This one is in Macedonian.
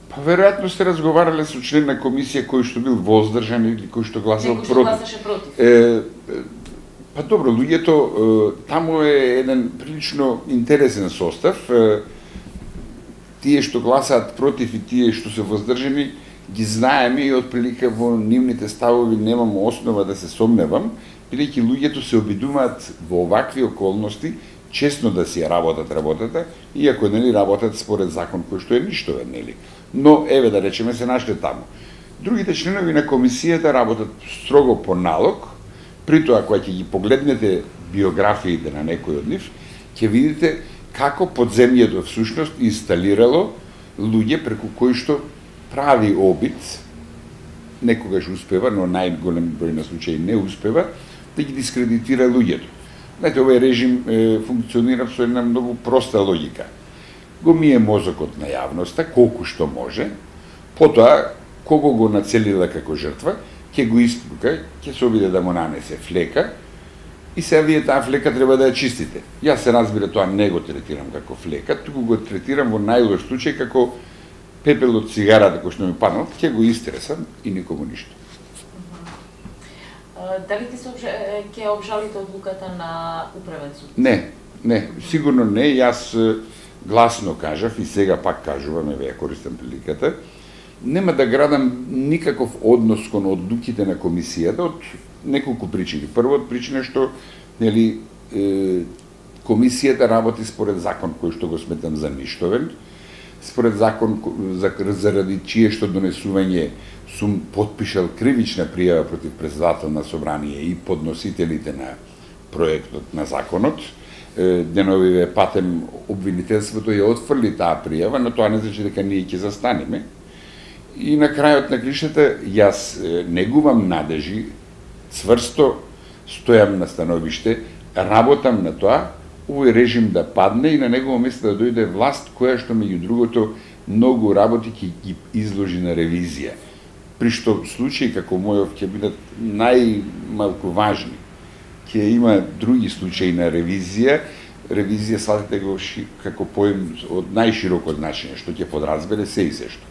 Па веројатно сте разговарале со член на комисија кој што бил воздржан или кој што гласал Некој што против. гласаше против. Па добро, луѓето, таму е еден прилично интересен состав. Тие што гласаат против и тие што се воздржани, ги знаеме и отприлика во нивните ставови немам основа да се сомневам, бидејќи луѓето се обидуваат во овакви околности честно да си ја работат работата, иако нели работат според закон кој што е ништовен, нели. Но еве да речеме се нашле таму. Другите членови на комисијата работат строго по налог, при тоа кога ќе ги погледнете биографиите на некој од нив, ќе видите како подземјето всушност инсталирало луѓе преку кои што прави обид, некогаш успева, но најголем број на случаи не успева, да ги дискредитира луѓето. Знаете, овој режим функционира со една многу проста логика. Го мие мозокот на јавноста, колку што може, потоа, кого го нацелила како жртва, ќе го исклука, ќе се обиде да му нанесе флека, и сега вие таа флека треба да ја чистите. Јас се разбира тоа не го третирам како флека, туку го третирам во најлош случај како пепел од цигарата кој што ми паднал, ќе го истресам и никому ништо. Дали ќе обжалите одлуката на управен суд? Не, сигурно не. Јас гласно кажав и сега пак кажувам, еве ја користам приликата, нема да градам никаков однос кон одлуките на комисијата од неколку причини. Прво, од причина што нели комисијата работи според закон кој што го сметам за ништовен, според закон заради чие што донесување сум потпишал кривична пријава против председател на собрание и подносителите на проектот на законот. Деновиве патем обвинителството ја отфрли таа пријава, но тоа не значи дека ние ќе застанеме. И на крајот на кришата јас негувам надежи, цврсто стојам на становиште, работам на тоа, овој режим да падне и на негово место да дојде власт која што меѓу другото многу работи ќе ги изложи на ревизија. При што случаи како мојов ќе бидат најмалку важни. Ќе има други случаи на ревизија. Ревизија сватите го како поем од најширокот значење, што ќе подразбере се и се што.